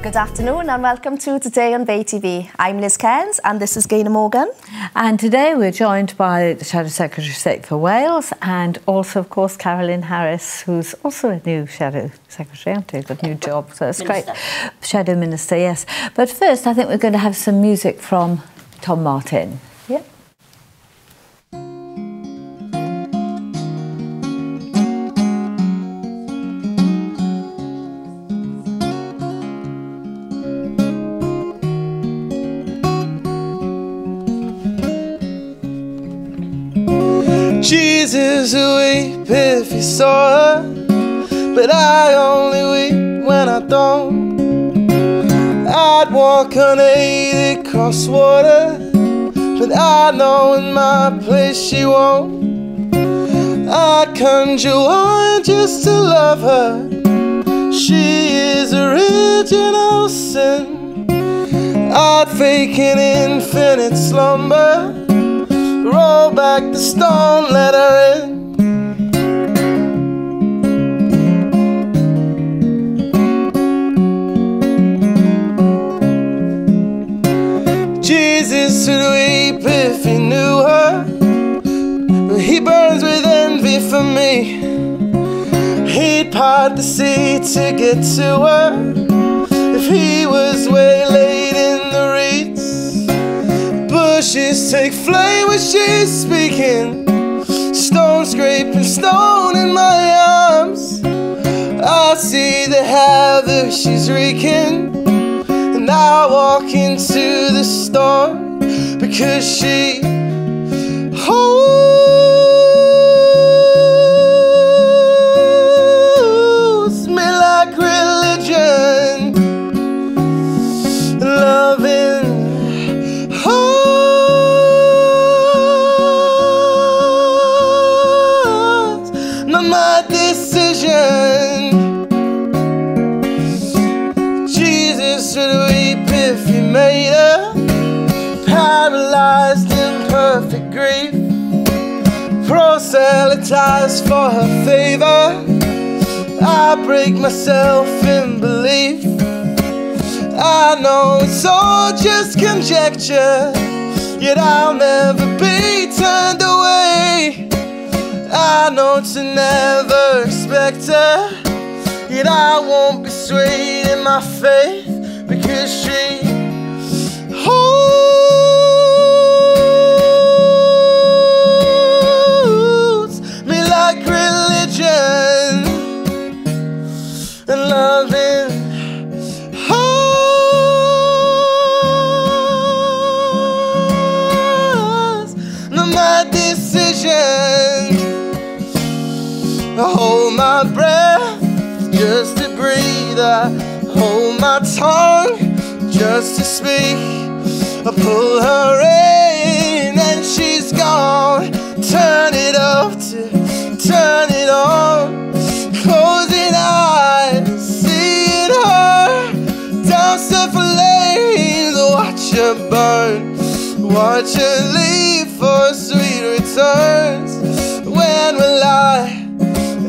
Good afternoon and welcome to Today on BayTV. I'm Liz Cairns and this is Gaynor Morgan. And today we're joined by the Shadow Secretary of State for Wales and also, of course, Carolyn Harris, who's also a new Shadow Secretary, aren't you? Got a new job, so it's great. Shadow Minister, yes. But first, I think we're going to have some music from Tom Martin. Yep. Jesus would weep if he saw her, but I only weep when I don't. I'd walk unaided across water, but I know in my place she won't. I'd conjure one just to love her. She is original sin. I'd fake an infinite slumber, roll back the stone, let her in. Jesus would weep if he knew her, but he burns with envy for me. He'd part the sea to get to her if he was waylaid in the reeds. Bushes take flame when she's speaking, stone scraping stone in my arms. I see the havoc she's wreaking, and I walk into the storm because she holds me like religion, loving my decision. Jesus would weep if he made her paralyzed in perfect grief, proselytized for her favor. I break myself in belief. I know it's all just conjecture, yet I'll never be turned away. I know to never expect her, yet I won't be swayed in my faith, because she holds me like religion and loving holds my decision. I hold my breath just to breathe. I hold my tongue just to speak. I pull her in and she's gone. Turn it up to turn it on. Closing eyes, seeing her douse the flames. Watch her burn, watch her leave for sweet returns. When will I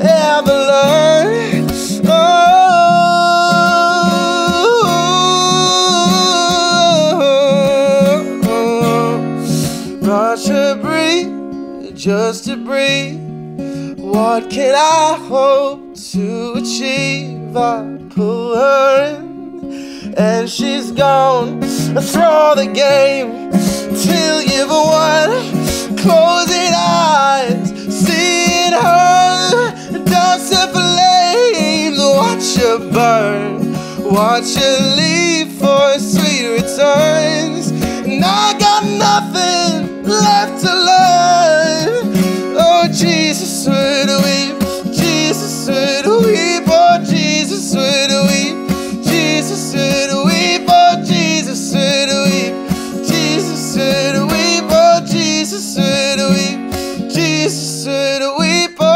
ever learn? Watch her breathe, just to breathe. What can I hope to achieve? I pull her in and she's gone. I throw the game till you've won. Closing eyes, seeing her dance the flames. Watch her burn, watch her leave for sweet returns. And I got nothing left to learn. Oh, Jesus would weep, Jesus would weep, oh, Jesus would weep, Jesus would weep, oh, Jesus would weep, Jesus would weep, oh, Jesus would weep, Jesus would weep, oh.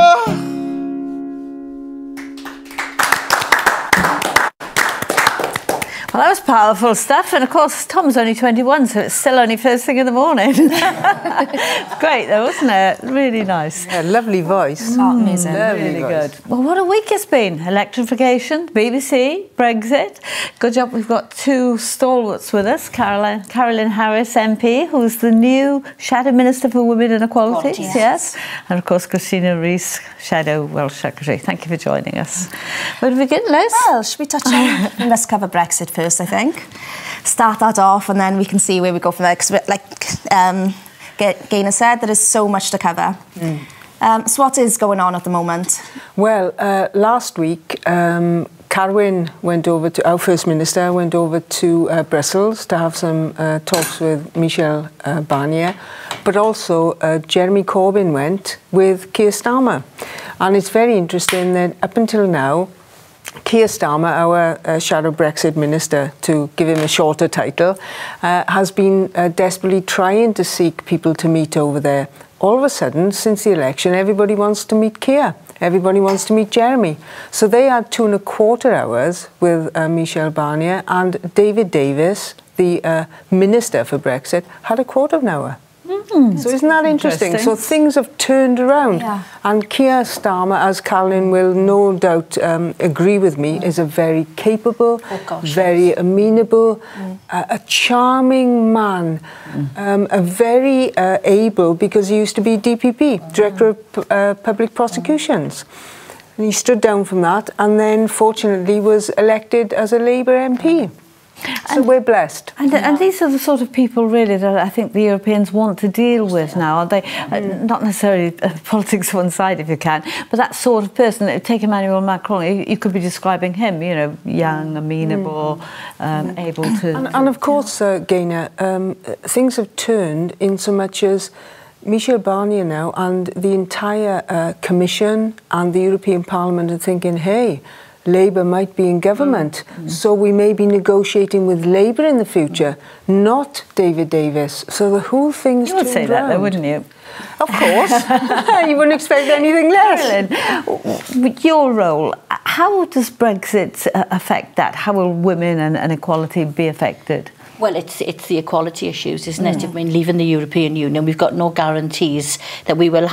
Well, that was powerful stuff, and of course Tom's only 21, so it's still only first thing in the morning. It's great though, wasn't it? Really nice. Yeah, lovely voice. Oh, amazing. Really good. Well, what a week it's been. Electrification, BBC, Brexit. Good job we've got two stalwarts with us. Carolyn Harris MP, who's the new Shadow Minister for Women and Equality. Yes. And of course Christina Rees, Shadow Welsh Secretary. Thank you for joining us. Where do we begin, Liz? Well, should we touch on... Let's cover Brexit first, I think. Start that off and then we can see where we go from there. Because like Gaynor said, there is so much to cover. So what is going on at the moment? Well, last week, Carolyn went over to, our First Minister went over to Brussels to have some talks with Michel Barnier, but also Jeremy Corbyn went with Keir Starmer. And it's very interesting that up until now, Keir Starmer, our shadow Brexit minister, to give him a shorter title, has been desperately trying to seek people to meet over there. All of a sudden, since the election, everybody wants to meet Keir. Everybody wants to meet Jeremy. So they had 2.25 hours with Michel Barnier, and David Davis, the Minister for Brexit, had 1/4 hour. So isn't that interesting? So things have turned around. Yeah. And Keir Starmer, as Carolyn will no doubt agree with me, is a very capable, very amenable, a charming man, a very able, because he used to be DPP, Director of Public Prosecutions. And he stood down from that and then fortunately was elected as a Labour MP. So we're blessed. And these are the sort of people, really, that I think the Europeans want to deal with now. They not necessarily politics one side, if you can, but that sort of person. Take Emmanuel Macron. You could be describing him, you know, young, amenable, able to... And of course, Gaynor, things have turned in so much as Michel Barnier now and the entire Commission and the European Parliament are thinking, hey, Labour might be in government, so we may be negotiating with Labour in the future, not David Davis. So the whole thing's turned around. You would say that, though, wouldn't you? Of course. You wouldn't expect anything less. Carolyn, your role, how does Brexit affect that? How will women and equality be affected? Well, it's the equality issues, isn't it? I mean, leaving the European Union, we've got no guarantees that we will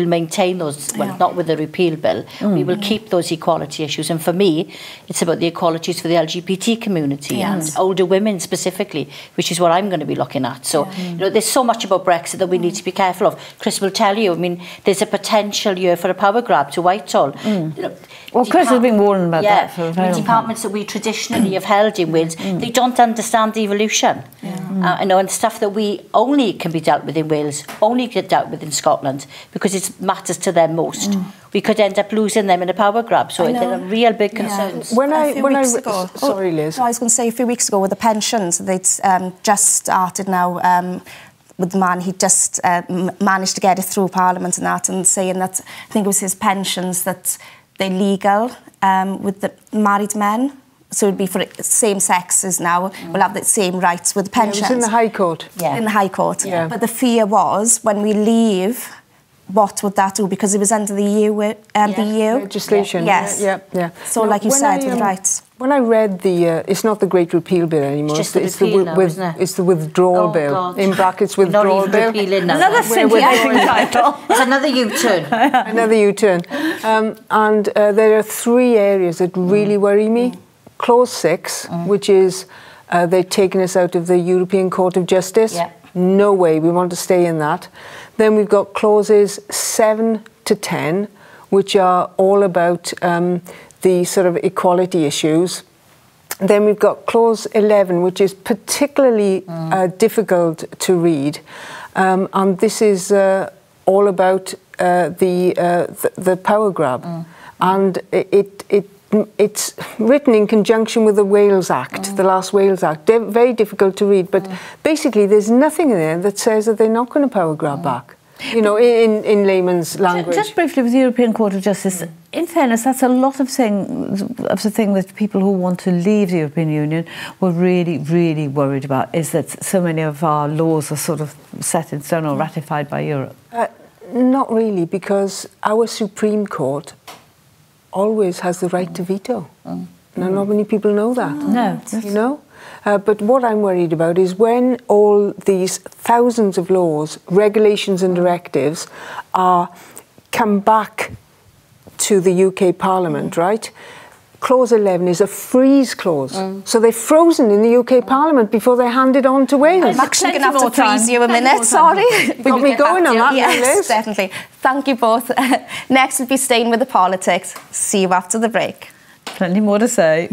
maintain those, well, not with the repeal bill, we will keep those equality issues. And for me, it's about the equalities for the LGBT community and older women specifically, which is what I'm going to be looking at. So, you know, there's so much about Brexit that we need to be careful of. Chris will tell you, I mean, there's a potential here for a power grab to Whitehall. You know, well, Chris has been warning about that for a very long time. Departments that we traditionally have held in Wales, they don't understand the evolution. You know, and stuff that we only can be dealt with in Wales, only get dealt with in Scotland, because it matters to them most. We could end up losing them in a power grab, so there are real big concerns. Sorry, Liz. I was going to say a few weeks ago with the pensions, they'd just started now with the man. He just managed to get it through Parliament and that, and saying that, I think it was his pensions, that they're legal with the married men. So it would be for same sexes now, will have the same rights with pensions. It was in the High Court. In the High Court. But the fear was, when we leave, what would that do? Because it was under the EU. Legislation. Yes. So like you said, with rights. When I read the, it's not the Great Repeal Bill anymore. It's the withdrawal bill. God. In brackets, withdrawal bill. Another scintillating title. It's another U-turn. Another U-turn. And there are 3 areas that really worry me. Clause 6, which is they've taken us out of the European Court of Justice. No way, we want to stay in that. Then we've got clauses 7 to 10, which are all about the sort of equality issues. Then we've got clause 11, which is particularly difficult to read. And this is all about the power grab. And it's written in conjunction with the Wales Act, the last Wales Act. They're very difficult to read, but basically there's nothing in there that says that they're not going to power grab back. You know, in layman's language. Just briefly, with the European Court of Justice, in fairness, that's a lot of the thing that people who want to leave the European Union were really, really worried about, is that so many of our laws are sort of set in stone or ratified by Europe. Not really, because our Supreme Court always has the right to veto. Now, not many people know that. No. You know? But what I'm worried about is when all these thousands of laws, regulations and directives come back to the UK Parliament, right? Clause 11 is a freeze clause. So they're frozen in the UK Parliament before they're handed on to Wales. I'm actually going to have to freeze you a minute, sorry. Got me going on that, yes, Liz. definitely. Thank you both. Next will be staying with the politics. See you after the break. Plenty more to say.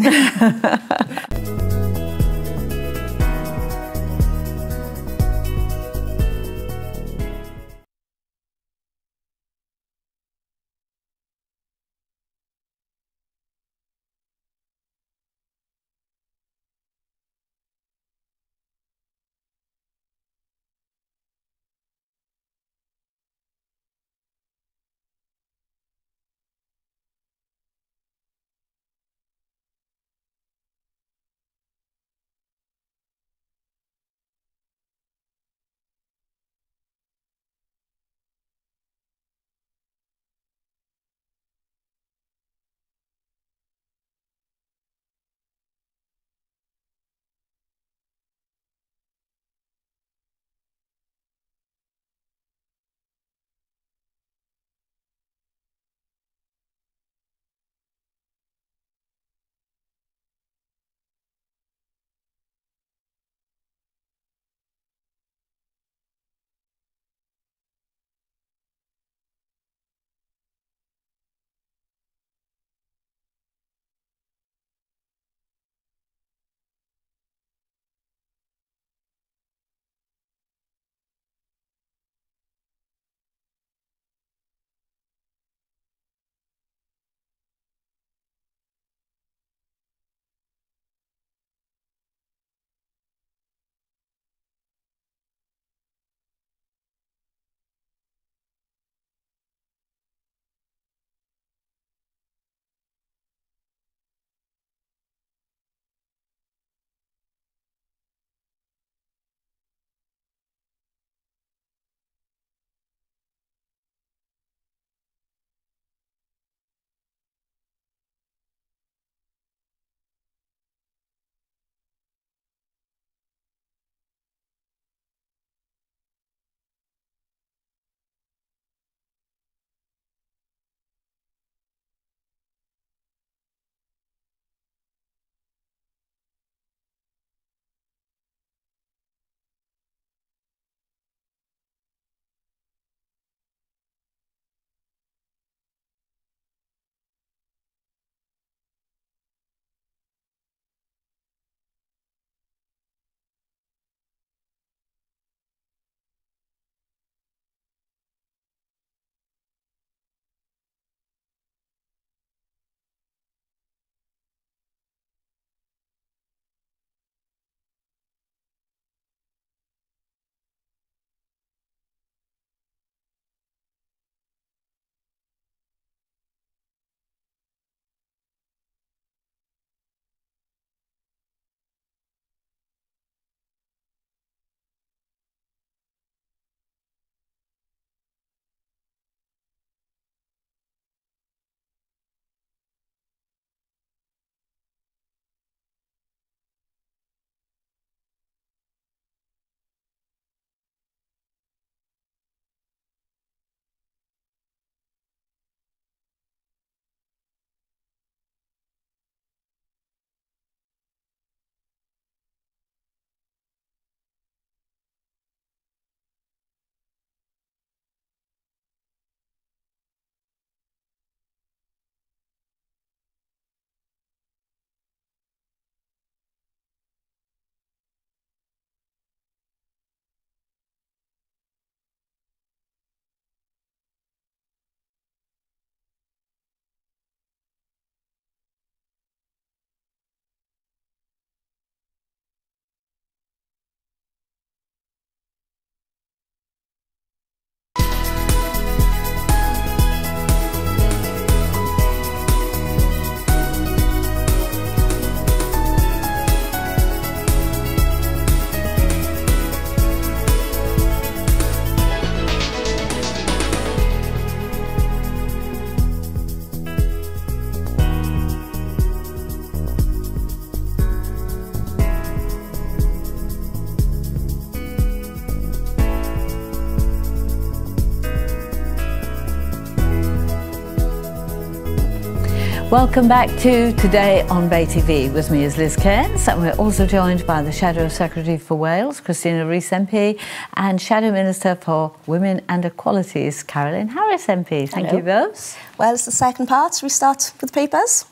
Welcome back to Today on BayTV. With me is Liz Cairns, and we're also joined by the Shadow Secretary for Wales, Christina Rees MP, and Shadow Minister for Women and Equalities, Carolyn Harris MP. Thank you both. Well, it's the second part. We start with the papers.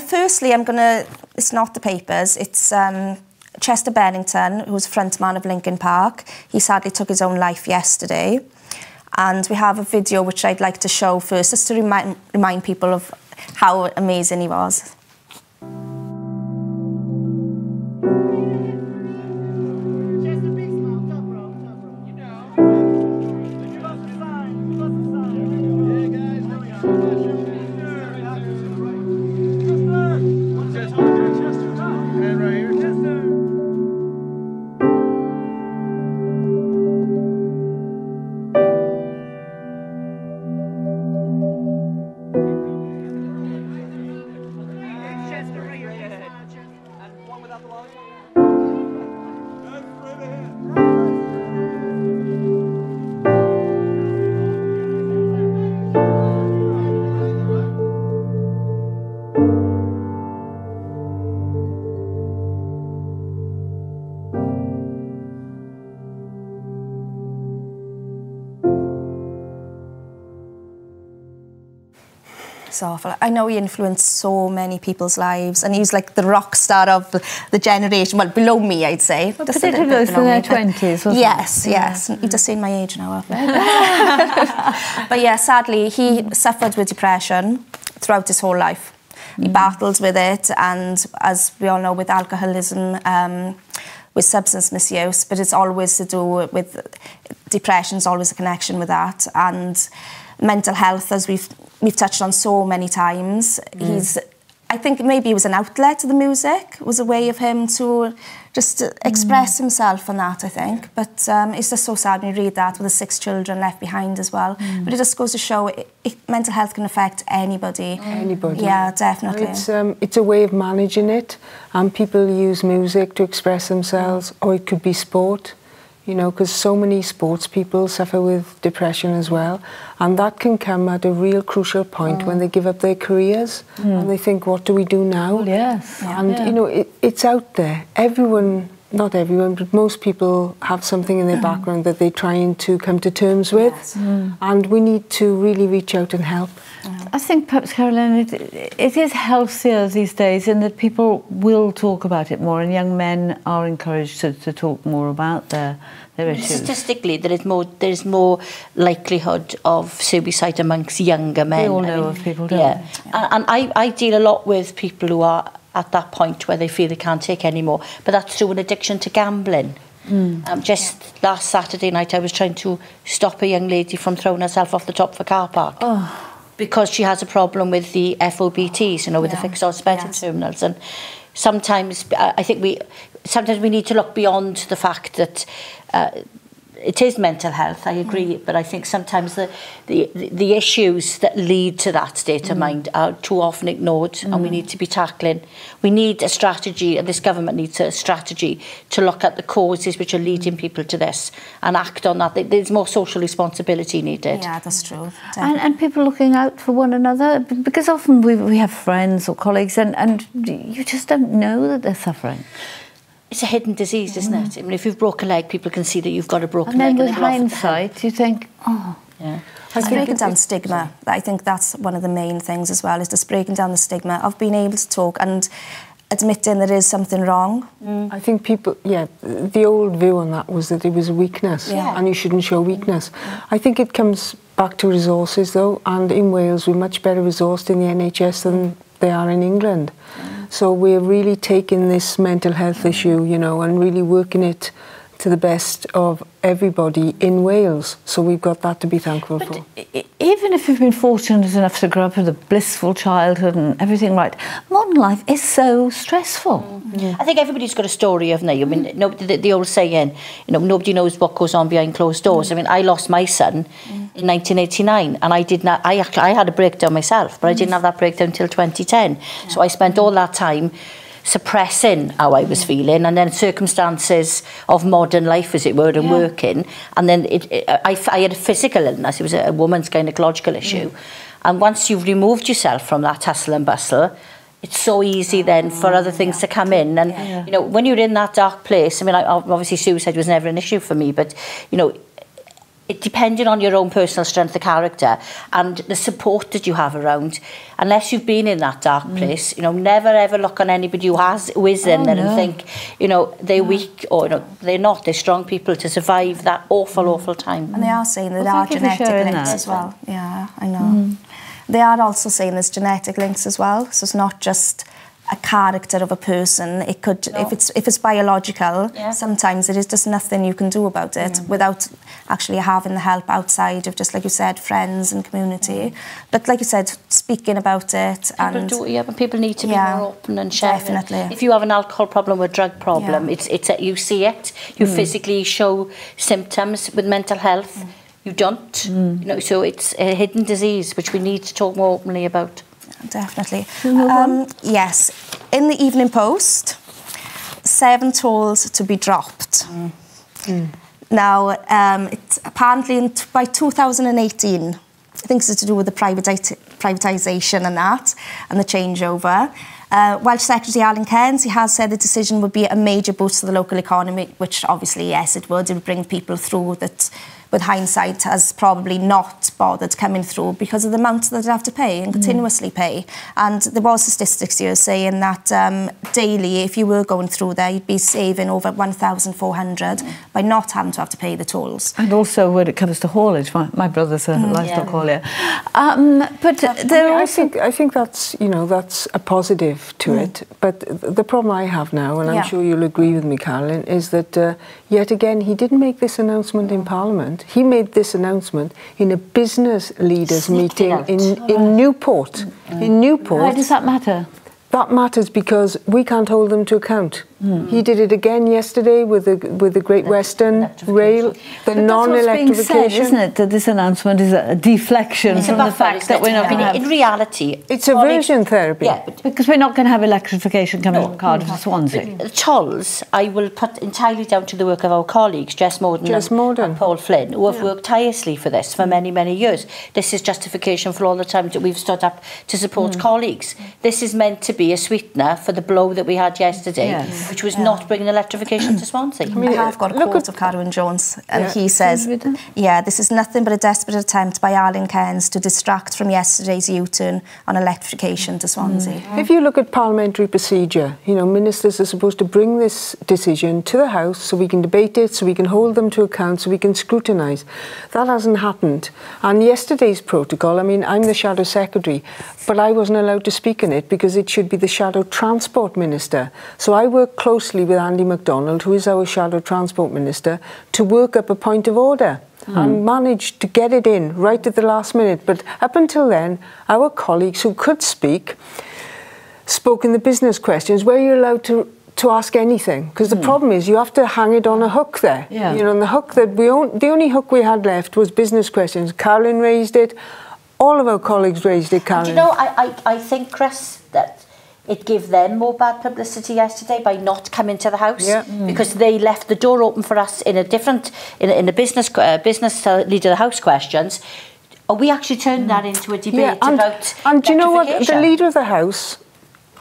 Firstly, it's not the papers, it's Chester Bennington, who was frontman of Linkin Park. He sadly took his own life yesterday. And we have a video which I'd like to show first, just to remind people of how amazing he was. It's awful. I know he influenced so many people's lives, and he was like the rock star of the generation, well, below me, I'd say. Well, particularly those in their 20s, wasn't Yes, yes. You just seen my age now, haven't you? But yeah, sadly, he suffered with depression throughout his whole life. He battled with it, and as we all know, with alcoholism, with substance misuse, but it's always to do with depression's always a connection with that, and mental health, as we've touched on so many times. I think maybe it was an outlet to the music, it was a way of him to just express himself on that, I think. But it's just so sad when you read that, with the 6 children left behind as well. But it just goes to show mental health can affect anybody. Anybody. Yeah, definitely. It's a way of managing it, and people use music to express themselves, or it could be sport. You know, because so many sports people suffer with depression as well, and that can come at a real crucial point when they give up their careers and they think, what do we do now? Well, yes. And, you know, it's out there. Everyone, not everyone, but most people have something in their background that they're trying to come to terms with, and we need to really reach out and help. I think perhaps, Carolyn, it is healthier these days in that people will talk about it more, and young men are encouraged to talk more about their issues. Statistically, there is more likelihood of suicide amongst younger men. We all know of people, don't we? And I deal a lot with people who are at that point where they feel they can't take any more, but that's through an addiction to gambling. Just last Saturday night, I was trying to stop a young lady from throwing herself off the top of a car park. Because she has a problem with the FOBTs, you know, with the fixed augmented terminals. And sometimes I think we need to look beyond the fact that it is mental health, I agree, but I think sometimes the issues that lead to that state of mind are too often ignored, and we need to be tackling. We need a strategy, and this government needs a strategy to look at the causes which are leading people to this and act on that. There's more social responsibility needed. Yeah, that's true. And people looking out for one another, because often we have friends or colleagues and you just don't know that they're suffering. It's a hidden disease, isn't it? I mean, if you've broken a leg, people can see that you've got a broken leg. And then with hindsight, you think, oh. Yeah. It's breaking down stigma. I think that's one of the main things as well, is just breaking down the stigma of being able to talk and admitting there is something wrong. I think people, the old view on that was that it was a weakness and you shouldn't show weakness. I think it comes back to resources though, and in Wales we're much better resourced in the NHS than they are in England. So we're really taking this mental health issue, you know, and really working it to the best of everybody in Wales. So we've got that to be thankful for. Even if you've been fortunate enough to grow up with a blissful childhood and everything right, modern life is so stressful. I think everybody's got a story, haven't they? I mean, the old saying, you know, nobody knows what goes on behind closed doors. I mean, I lost my son in 1989, and I had a breakdown myself, but I didn't have that breakdown until 2010. So I spent all that time suppressing how I was feeling, and then circumstances of modern life, as it were, and working, and then I had a physical illness. It was a woman's gynecological issue, And once you've removed yourself from that hustle and bustle, it's so easy then for other things to come in. And, you know, when you're in that dark place, I mean, obviously suicide was never an issue for me, but, you know, it depending on your own personal strength of character and the support that you have around, unless you've been in that dark place, you know, never ever look on anybody who is in there and think, you know, they're weak, or, you know, they're not. They're strong people to survive that awful time. And they are saying that there are genetic links as well. Yeah, I know. They are also saying there's genetic links as well, so it's not just a character of a person. It could, if it's biological, sometimes there is just nothing you can do about it without actually having the help outside of, just like you said, friends and community. But like you said, speaking about it, but people need to be more open and share. Definitely. If you have an alcohol problem or a drug problem, it's you see it, you physically show symptoms. With mental health, you don't. You know, so it's a hidden disease which we need to talk more openly about. Definitely. Yes. In the Evening Post, 7 tolls to be dropped. Now, it's apparently by 2018, I think it's to do with the privatisation and that, and the changeover. Welsh Secretary Alan Cairns, he has said the decision would be a major boost to the local economy, which obviously, yes, it would. It would bring people through that, with hindsight, has probably not bothered coming through because of the amount that they have to pay and continuously pay. And there was statistics here saying that daily, if you were going through there, you'd be saving over 1,400 by not having to have to pay the tolls. And also when it comes to haulage, my brother's a livestock haulier. But I think that's, you know, that's a positive to it. But the problem I have now, and I'm sure you'll agree with me, Carolyn, is that yet again he didn't make this announcement in Parliament. He made this announcement in a business leaders meeting in Newport. In Newport. Why does that matter? That matters because we can't hold them to account. He did it again yesterday with the Great Western Rail, the non-electrification. Isn't it, that this announcement is a deflection from the fact that we're not going to have... In reality... It's aversion therapy. Yeah, because we're not going to have electrification coming from Cardiff to Swansea. The tolls, I will put entirely down to the work of our colleagues, Jess Morden and Paul Flynn, who have worked tirelessly for this for many, many years. This is justification for all the time that we've stood up to support colleagues. This is meant to be a sweetener for the blow that we had yesterday, which was not bringing electrification to Swansea. I have got a quote of Carolyn Jones, and he says, this is nothing but a desperate attempt by Alan Cairns to distract from yesterday's U-turn on electrification to Swansea. If you look at parliamentary procedure, you know, ministers are supposed to bring this decision to the House so we can debate it, so we can hold them to account, so we can scrutinise. That hasn't happened. And yesterday's protocol, I mean, I'm the Shadow Secretary, but I wasn't allowed to speak in it because it should be the Shadow Transport Minister. So I work closely with Andy MacDonald, who is our Shadow Transport Minister, to work up a point of order and managed to get it in right at the last minute. But up until then, our colleagues who could speak spoke in the business questions where you're allowed to ask anything, because the problem is you have to hang it on a hook there. You know, and the hook that the only hook we had left was business questions. Carolyn raised it. All of our colleagues raised it, Carolyn. Do you know, I think, Chris, that it gave them more bad publicity yesterday by not coming to the House because they left the door open for us in a different, in the business leader of the House questions. We actually turned that into a debate about And do you know what? The leader of the House,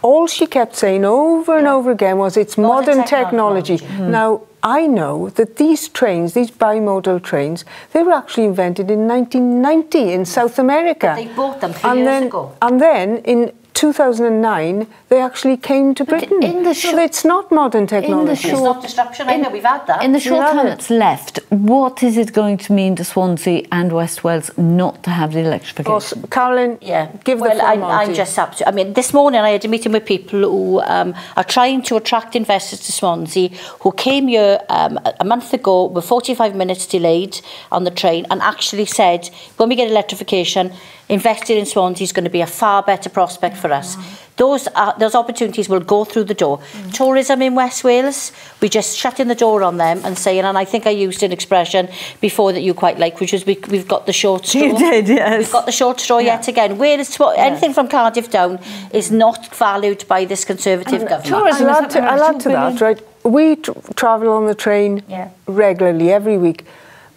all she kept saying over and over again was it's modern technology. Now, I know that these trains, these bimodal trains, they were actually invented in 1990 in South America. But they bought them 3 years ago. And then in 2009, they actually came to Britain. So it's not modern technology. It's not disruption. I know we've had that. In the short time that's left, what is it going to mean to Swansea and West Wales not to have the electrification? Carolyn, give the floor. I'm just absolutely... I mean, this morning I had a meeting with people who are trying to attract investors to Swansea, who came here a month ago with 45 minutes delayed on the train and actually said, when we get electrification, investing in Swansea is going to be a far better prospect for us. Those opportunities will go through the door. Tourism in West Wales, we're just shutting the door on them and saying, and I think I used an expression before that you quite like, which was we've got the short straw. You did, yes. We've got the short straw yet again. Anything from Cardiff down is not valued by this Conservative government. I'll add to that, right? We travel on the train regularly, every week.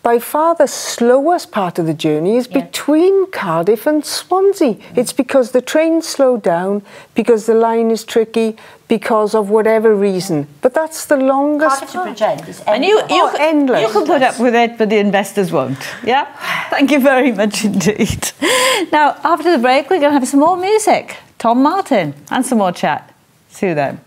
by far the slowest part of the journey is between Cardiff and Swansea. It's because the trains slow down, because the line is tricky, because of whatever reason. But that's the longest Cardiff to Bridgend is endless. And you endless. You can put up with it, but the investors won't. Yeah? Thank you very much indeed. Now, after the break, we're going to have some more music. Tom Martin and some more chat. See you then.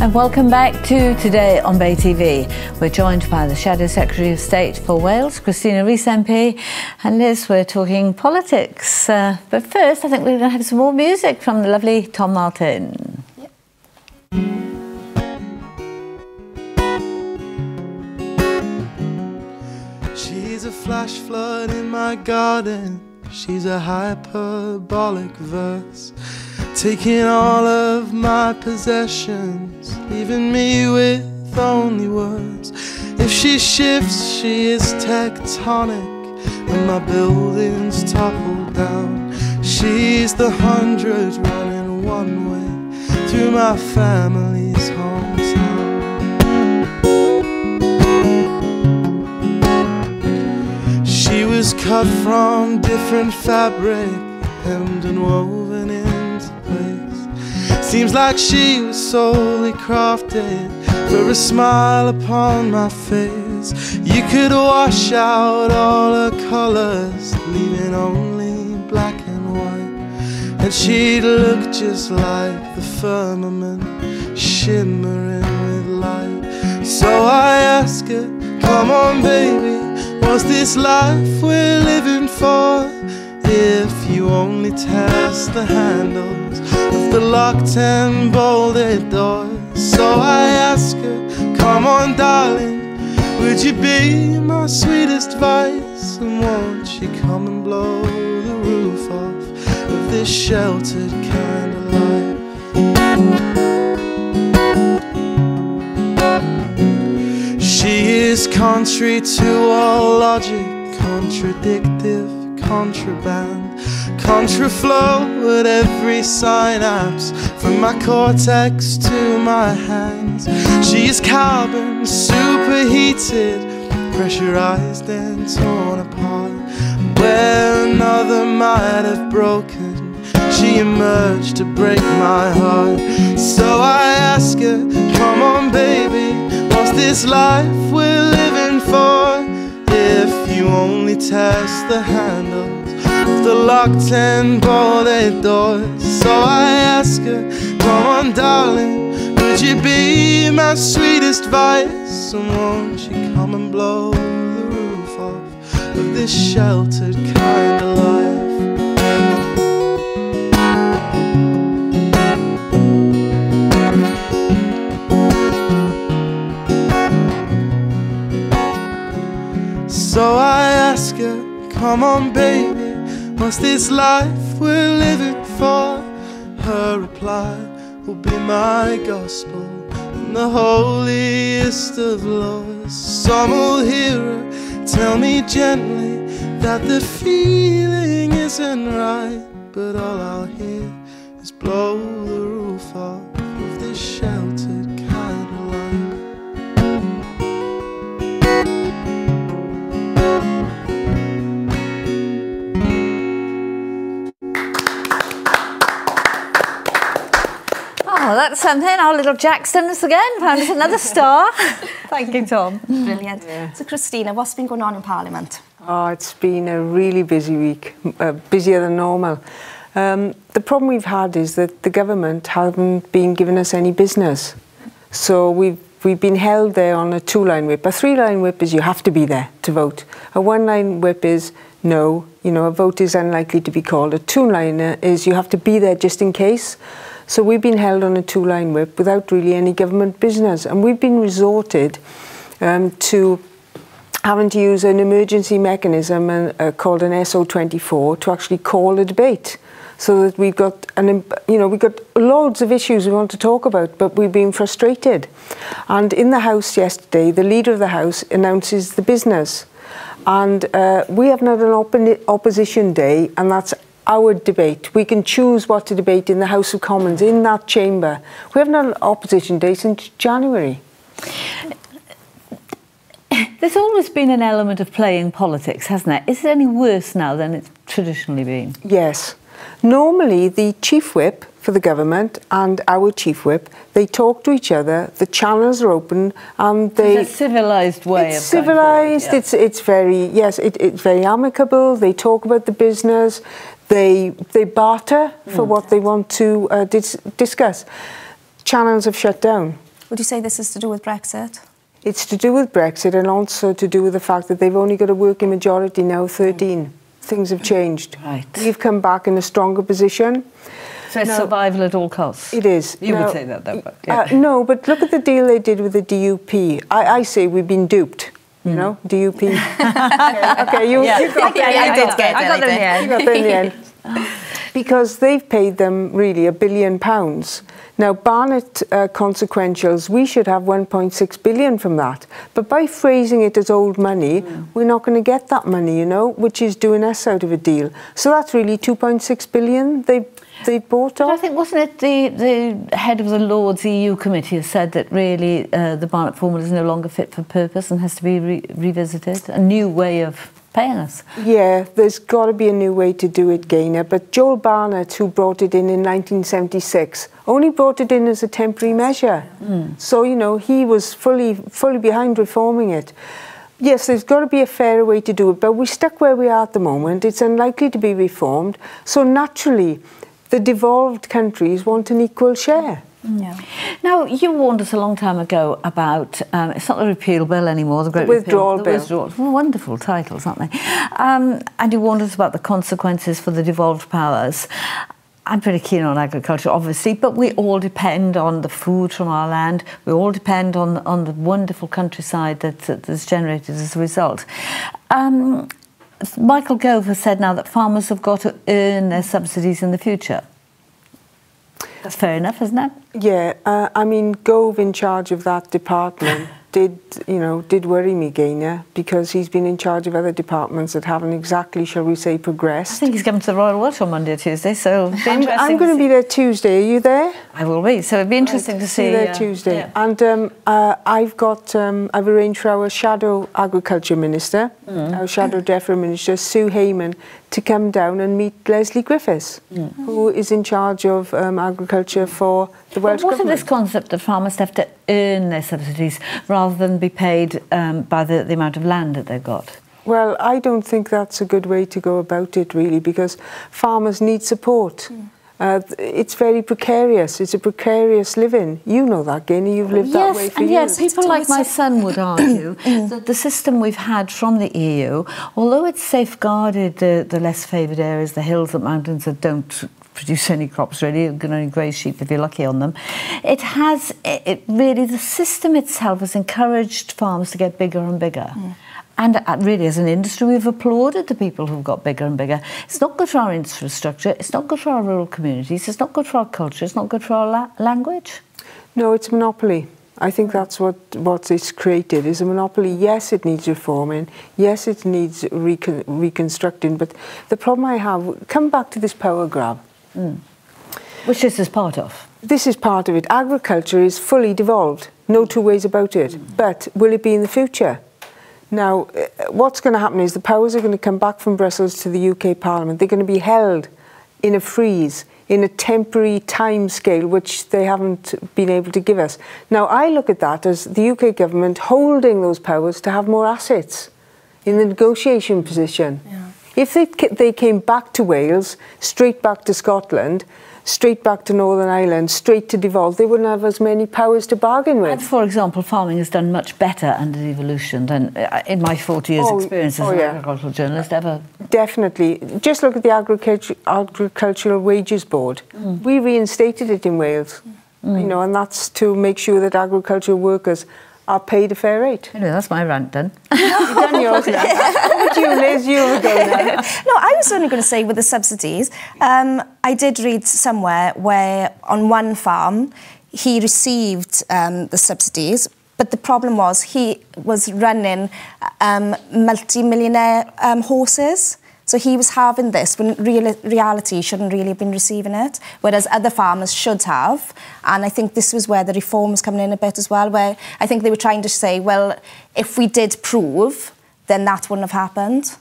And welcome back to Today on BayTV. We're joined by the Shadow Secretary of State for Wales, Christina Rees MP, and Liz, we're talking politics. But first, I think we're going to have some more music from the lovely Tom Martin. Yep. She's a flash flood in my garden. She's a hyperbolic verse, taking all of my possessions, leaving me with only words. If she shifts, she is tectonic, when my buildings topple down. She's the 100 running one way through my family's hometown. She was cut from different fabric, hemmed and woven into place. Seems like she was solely crafted for a smile upon my face. You could wash out all her colors, leaving only black and white, and she'd look just like the firmament, shimmering with light. So I ask her, come on baby, what's this life we're living for? If you only test the handles of the locked and bolted doors. So I ask her, come on darling, would you be my sweetest vice? And won't you come and blow the roof off of this sheltered kind of life? She is contrary to all logic, contradictive, contraband, contraflow at every synapse, from my cortex to my hands. She is carbon, superheated, pressurized and torn apart. Where another might have broken, she emerged to break my heart. So I ask her, come on baby, what's this life we're living for? If you only test the handles of the locked and bolted doors. So I ask her, come on darling, would you be my sweetest vice? And won't you come and blow the roof off of this sheltered kind of life? So I ask her, come on baby, what's this life we're living for? Her reply will be my gospel and the holiest of laws. Some will hear her tell me gently that the feeling isn't right, but all I'll hear is blow the roof off of this sheltered kind of life. Oh, that's something. Our little Jacksons again found us another star. Thank you, Tom. Brilliant. Yeah. So, Christina, what's been going on in Parliament? Oh, it's been a really busy week, busier than normal. The problem we've had is that the government haven't been giving us any business. So we've been held there on a 2-line whip. A 3-line whip is you have to be there to vote. A 1-line whip is no, you know, a vote is unlikely to be called. A 2-liner is you have to be there just in case. So we've been held on a 2-line whip without really any government business. And we've been resorted to having to use an emergency mechanism called an SO24 to actually call a debate. So that we've got, we've got loads of issues we want to talk about, but we've been frustrated. And in the House yesterday, the Leader of the House announces the business. And we haven't had an opposition day, and that's our debate. We can choose what to debate in the House of Commons, in that chamber. We haven't had an opposition day since January. There's always been an element of playing politics, hasn't there? Is it any worse now than it's traditionally been? Yes. Normally, the Chief Whip for the government and our Chief Whip, they talk to each other, the channels are open, and they... It's a civilised way of civilised, yeah. It's very, yes, it's very amicable, they talk about the business, they barter for what they want to discuss. Channels have shut down. Would you say this is to do with Brexit? It's to do with Brexit and also to do with the fact that they've only got a working majority now, 13. Things have changed. Right. We've come back in a stronger position. So it's survival at all costs? It is. You would say that, though. But, yeah. No, but look at the deal they did with the DUP. I say we've been duped. You know, DUP. okay, you got there. I did get it. I got there in the end. You got there in the end. Because they've paid them really £1 billion. Now, Barnett consequentials, we should have 1.6 billion from that. But by phrasing it as old money, we're not going to get that money, you know, which is doing us out of a deal. So that's really 2.6 billion they bought off. I think, wasn't it the head of the Lords EU committee has said that really the Barnett formula is no longer fit for purpose and has to be revisited? A new way of paying us. Yeah, there's got to be a new way to do it, Gaynor. But Joel Barnett, who brought it in 1976, only brought it in as a temporary measure. So, you know, he was fully behind reforming it. Yes, there's got to be a fairer way to do it, but we're stuck where we are at the moment. It's unlikely to be reformed. So naturally, the devolved countries want an equal share. Yeah. Now, you warned us a long time ago about, it's not the repeal bill anymore, the Great Withdrawal Bill. The Withdrawal. Wonderful titles, aren't they? And you warned us about the consequences for the devolved powers. I'm pretty keen on agriculture, obviously, but we all depend on the food from our land. We all depend on the wonderful countryside that's generated as a result. Michael Gove has said now that farmers have got to earn their subsidies in the future. That's fair enough, isn't it? Yeah, I mean, Gove in charge of that department did worry me, Gaynor, because he's been in charge of other departments that haven't exactly, shall we say, progressed. I think he's coming to the Royal Welsh on Monday or Tuesday, so it'll be interesting. I'm going to be there Tuesday. Are you there? I will be, so it'll be interesting to see. You there Tuesday. Yeah. And I've arranged for our Shadow Agriculture Minister, our Shadow DEFRA Minister, Sue Heyman, to come down and meet Leslie Griffiths, who is in charge of agriculture for the Welsh government. What is this concept that farmers have to earn their subsidies rather than be paid by the amount of land that they've got? Well, I don't think that's a good way to go about it, really, because farmers need support. It's very precarious. It's a precarious living. You know that, Gaynor. You've lived that way for years. Yes, people like my son would argue that the system we've had from the EU, although it's safeguarded the less favoured areas, the hills and mountains that don't produce any crops really, you can only graze sheep if you're lucky on them, the system itself has encouraged farms to get bigger and bigger. And really, as an industry, we've applauded the people who've got bigger and bigger. It's not good for our infrastructure, it's not good for our rural communities, it's not good for our culture, it's not good for our language. No, it's a monopoly. I think that's what it's created, is a monopoly. Yes, it needs reforming. Yes, it needs reconstructing. But the problem I have, come back to this power grab. Which this is part of. This is part of it. Agriculture is fully devolved. No two ways about it. But will it be in the future? Now, what's going to happen is the powers are going to come back from Brussels to the UK Parliament. They're going to be held in a freeze, in a temporary time scale, which they haven't been able to give us. Now, I look at that as the UK government holding those powers to have more assets in the negotiation position. Yeah. If they came back to Wales, straight back to Scotland, straight back to Northern Ireland, straight to devolve, they wouldn't have as many powers to bargain with. And for example, farming has done much better under devolution than in my 40 years experience as an agricultural journalist ever. Definitely. Just look at the Agricultural Wages Board. We reinstated it in Wales, you know, and that's to make sure that agricultural workers are paid a fair rate. Anyway, that's my rant done. You've done yours now. What you, Liz? You were going now. No, I was only going to say with the subsidies, I did read somewhere where on one farm he received the subsidies, but the problem was he was running multi-millionaire horses. So he was having this when reality he shouldn't really have been receiving it, whereas other farmers should have. And I think this was where the reform was coming in a bit as well, where I think they were trying to say, well, if we did prove, then that wouldn't have happened.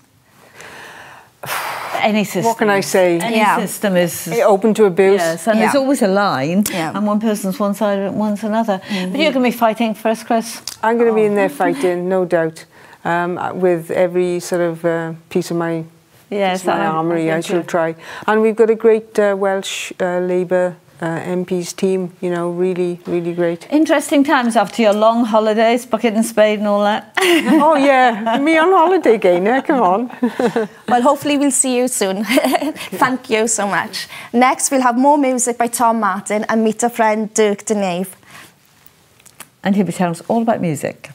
Any system. What can I say? Any system is open to abuse. Yes, and there's always a line, and one person's one side and one's another. But you're going to be fighting for us, Chris? I'm going to be in there fighting, no doubt, with every sort of piece of my... Yes, my armoury, I shall try. And we've got a great Welsh Labour MP's team, you know, really, really great. Interesting times after your long holidays, bucket and spade and all that. Oh yeah, me on holiday again, yeah, come on. Well, hopefully we'll see you soon. Thank you so much. Next, we'll have more music by Tom Martin and meet our friend Dirk De Neve. And he'll be telling us all about music.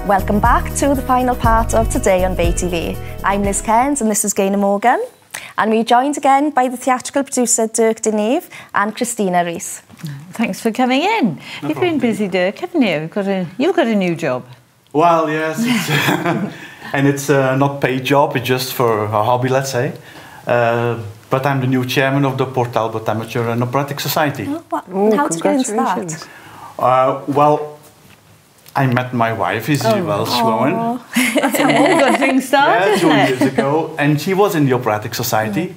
Welcome back to the final part of Today on BayTV. I'm Liz Cairns and this is Gaynor Morgan. And we're joined again by the theatrical producer Dirk De Neve and Christina Rees. Thanks for coming in. You've been busy, Dirk, haven't you? You've got a new job. Well, yes, and it's not paid job, it's just for a hobby, let's say. But I'm the new chairman of the Portal but Amateur and Operatic Society. How did you get into that? Well, I met my wife, she's a Welsh woman. That's how all good things start, Yeah, 2 isn't it? years ago, and she was in the Operatic Society.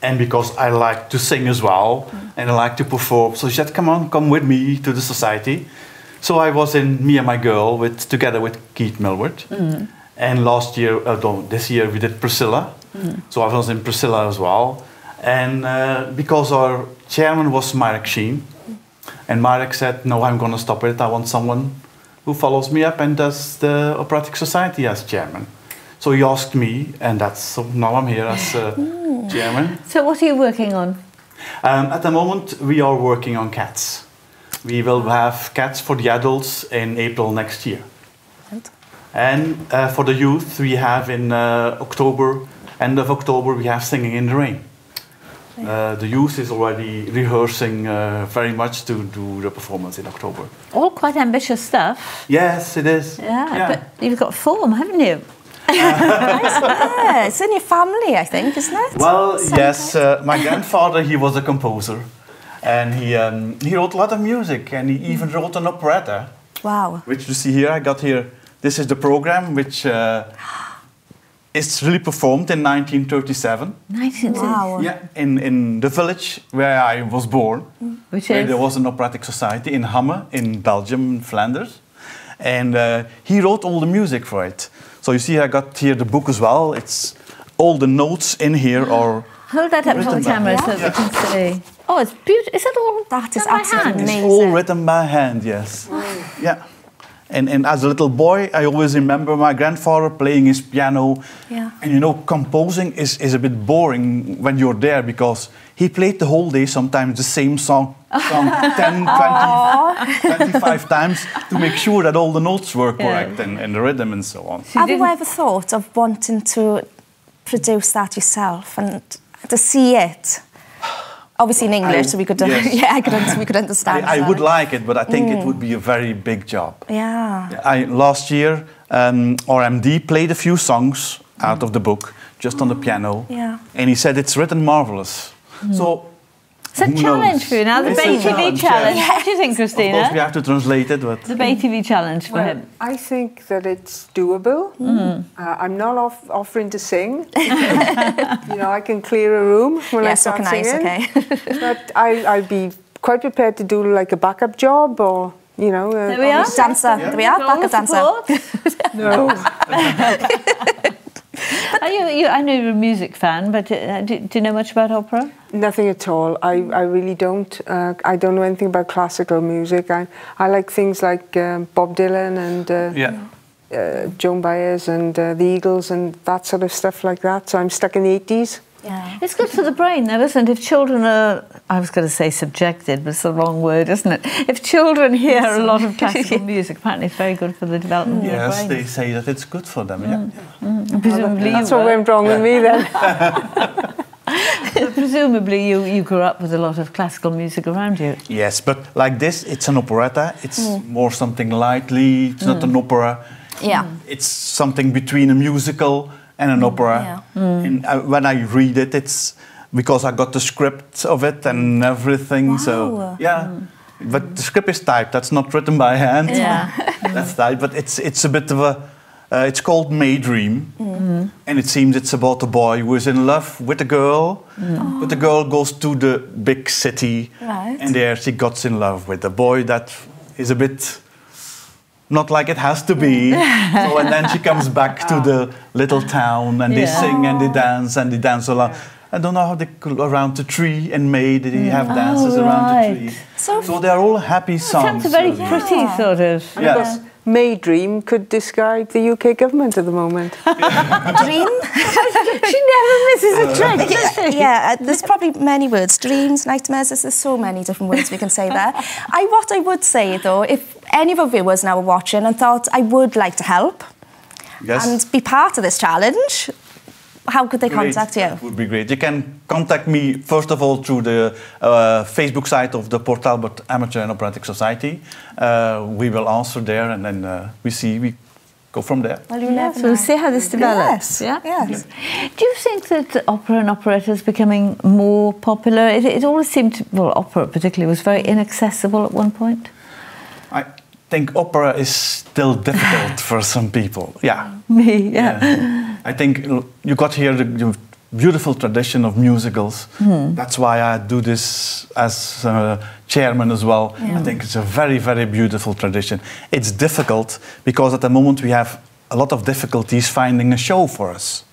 And because I like to sing as well, and I like to perform, so she said, come with me to the society. So I was in Me and My Girl together with Keith Millward. And this year we did Priscilla. So I was in Priscilla as well. And because our chairman was Marek Sheen, and Marek said, no, I'm going to stop it. I want someone who follows me up and does the Operatic Society as chairman. So he asked me, and so now I'm here as chairman. So what are you working on? At the moment, we are working on cats. We will have cats for the adults in April next year. And for the youth, we have in October, end of October, we have Singing in the Rain. The youth is already rehearsing very much to do the performance in October. All quite ambitious stuff. Yes, it is. Yeah, but you've got form, haven't you? Yeah, it's in your family, I think, isn't it? Well, yes. My grandfather, he was a composer, and he wrote a lot of music, and he even wrote an operetta. Wow. Which you see here, I got here. This is the program, which is really performed in 1937. 1937. Wow. Yeah, in the village where I was born, Which where is? there was an operatic society in Hamme, in Belgium, in Flanders. And he wrote all the music for it. So you see, I got here the book as well. It's all the notes in here are. Hold that up to the camera so we can see. Oh, it's beautiful. Is that all? That is done by absolutely hand? amazing. It's all written by hand, yes. Yeah. And as a little boy, I always remember my grandfather playing his piano. Yeah. And you know, composing is a bit boring when you're there because he played the whole day, sometimes the same song 10, 20, 25 times to make sure that all the notes were correct and the rhythm and so on. Have you ever thought of wanting to produce that yourself and to see it? Obviously in English, so we could, yes. we could understand. I would like it, but I think it would be a very big job. Yeah. Last year, RMD played a few songs out of the book, just on the piano. Yeah. And he said it's written marvelous. So It's a challenge for you now, the It's a BayTV challenge. yes. What do you think, Christina? Of course, we have to translate it, but... The BayTV challenge for him. I think that it's doable. I'm not offering to sing. You know, I can clear a room when I start singing. Okay. But I'd be quite prepared to do like a backup job or, you know... There we are. Dancer. Yeah. There we are, backup dancer. No. I know you're a music fan, but do you know much about opera? Nothing at all. I really don't. I don't know anything about classical music. I like things like Bob Dylan and Joan Baez and the Eagles and that sort of stuff like that. So I'm stuck in the 80s. Yeah. It's good for the brain, though, isn't it? If children are, I was going to say subjected, but it's the wrong word, isn't it? If children hear a lot of classical music, apparently it's very good for the development of their Yes, brains. they say that it's good for them, Presumably That's you what were. went wrong with me then. Presumably you grew up with a lot of classical music around you. Yes, but like this, it's an operetta. It's more something lightly. It's not an opera. Yeah. It's something between a musical and an opera. And when I read it, it's because I got the script of it and everything. Wow. So yeah, but the script is typed. That's not written by hand. Yeah. That's typed. But it's a bit of a. It's called May Dream, and it seems it's about a boy who is in love with a girl, but the girl goes to the big city, and there she gets in love with a boy that is a bit not like it has to be. So, and then she comes back to the little town, and they sing and they dance a lot. I don't know how they go around the tree in May. They have dances around the tree. So they're all happy songs. It sounds very pretty, sort of. Yes. May dream could describe the UK government at the moment. Dream? She never misses a trick, does she? Yeah, there's probably many words. Dreams, nightmares, there's so many different words we can say there. What I would say, though, if any of our viewers now are watching and thought, I would like to help and be part of this challenge, how could they contact you? That would be great. You can contact me, first of all, through the Facebook site of the Port Talbot Amateur and Operatic Society. We will answer there, and then we go from there. Well, you never So we'll see how this develops. Yes. Yeah? Yes. Do you think that opera and operetta is becoming more popular? It always seemed to, well, opera particularly was very inaccessible at one point. I think opera is still difficult for some people. Yeah. Me, yeah. I think you got here the beautiful tradition of musicals. That's why I do this as chairman as well. I think it's a very, very beautiful tradition. It's difficult because at the moment we have a lot of difficulties finding a show for us.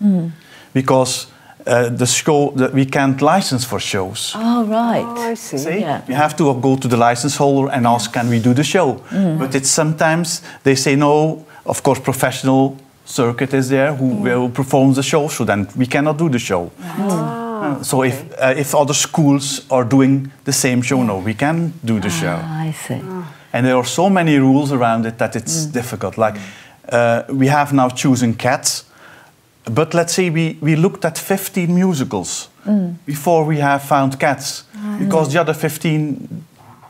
Because the show that we can't license for shows. Oh, right. Oh, I see. See? Yeah. You have to go to the license holder and ask, can we do the show? But it's sometimes they say no. Of course, professional circuit is there who performs the show, so then we cannot do the show. So if other schools are doing the same show, no, we can do the show. I see. And there are so many rules around it that it's difficult. Like we have now chosen Cats, but let's say we looked at 15 musicals before we have found Cats, because the other 15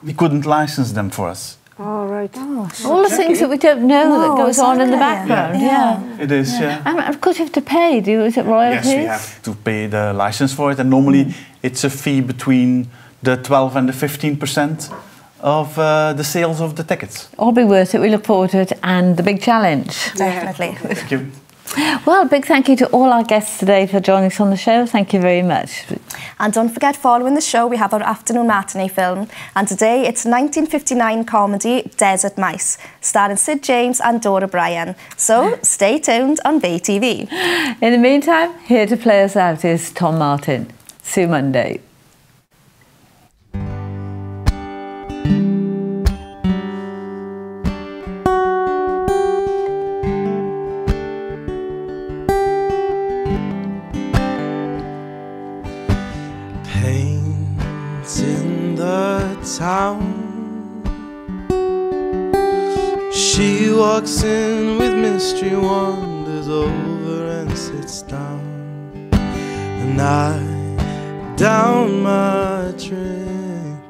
we couldn't license them for us. All right. Oh, all the things that we don't know that goes on in the background. Yeah. It is, yeah. And of course you have to pay. Is it royalties? Yes, we have to pay the license for it, and normally it's a fee between the 12 and the 15% of the sales of the tickets. All be worth it. We look forward to it and the big challenge. Definitely. Thank you. Well, big thank you to all our guests today for joining us on the show. Thank you very much. And don't forget, following the show, we have our afternoon matinee film. And today, it's 1959 comedy Desert Mice, starring Sid James and Dora Bryan. So, stay tuned on BayTV. In the meantime, here to play us out is Tom Martin. See you Monday. In the town, she walks in with mystery, wanders over and sits down, and I down my drink.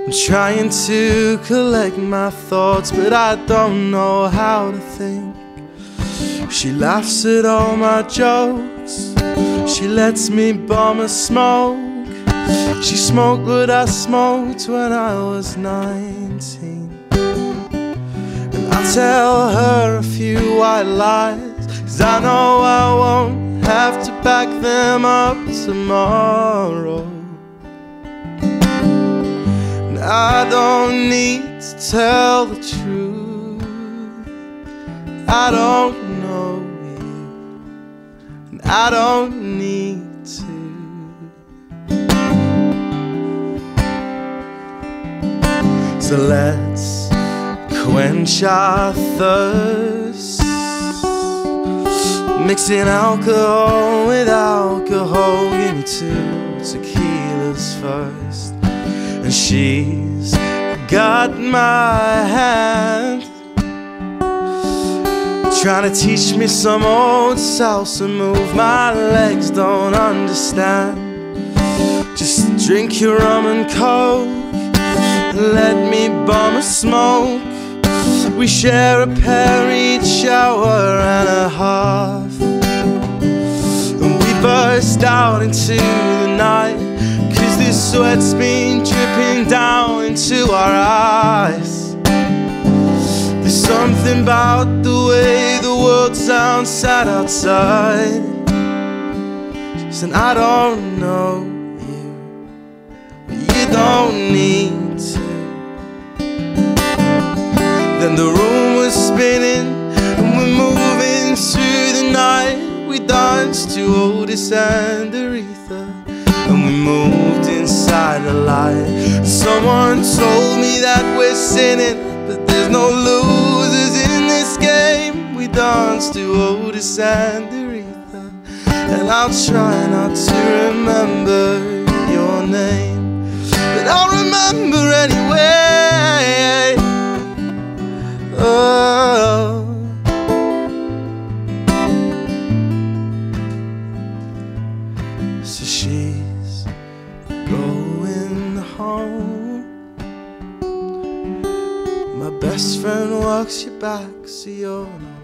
I'm trying to collect my thoughts, but I don't know how to think. She laughs at all my jokes, she lets me bum a smoke. She smoked what I smoked when I was 19, and I tell her a few white lies, 'cause I know I won't have to back them up tomorrow. And I don't need to tell the truth, I don't know you, and I don't need to. So let's quench our thirst, mixing alcohol with alcohol. Give me 2 tequilas first. And she's got my hand, trying to teach me some old salsa move my legs don't understand. Just drink your rum and coke, let me bum a smoke. We share a pair each hour and a half, and we burst out into the night, 'cause this sweat's been dripping down into our eyes. There's something about the way the world sounds sad outside. And I don't know you, but you don't need to. Then the room was spinning and we're moving through the night. We danced to Otis and Aretha, and we moved inside a light. Someone told me that we're sinning, but there's no losers in this game. We dance to Otis and Aretha, and I'll try not to remember your name, but I'll remember anyway. Oh. So she's going home. My best friend walks you back, so you're not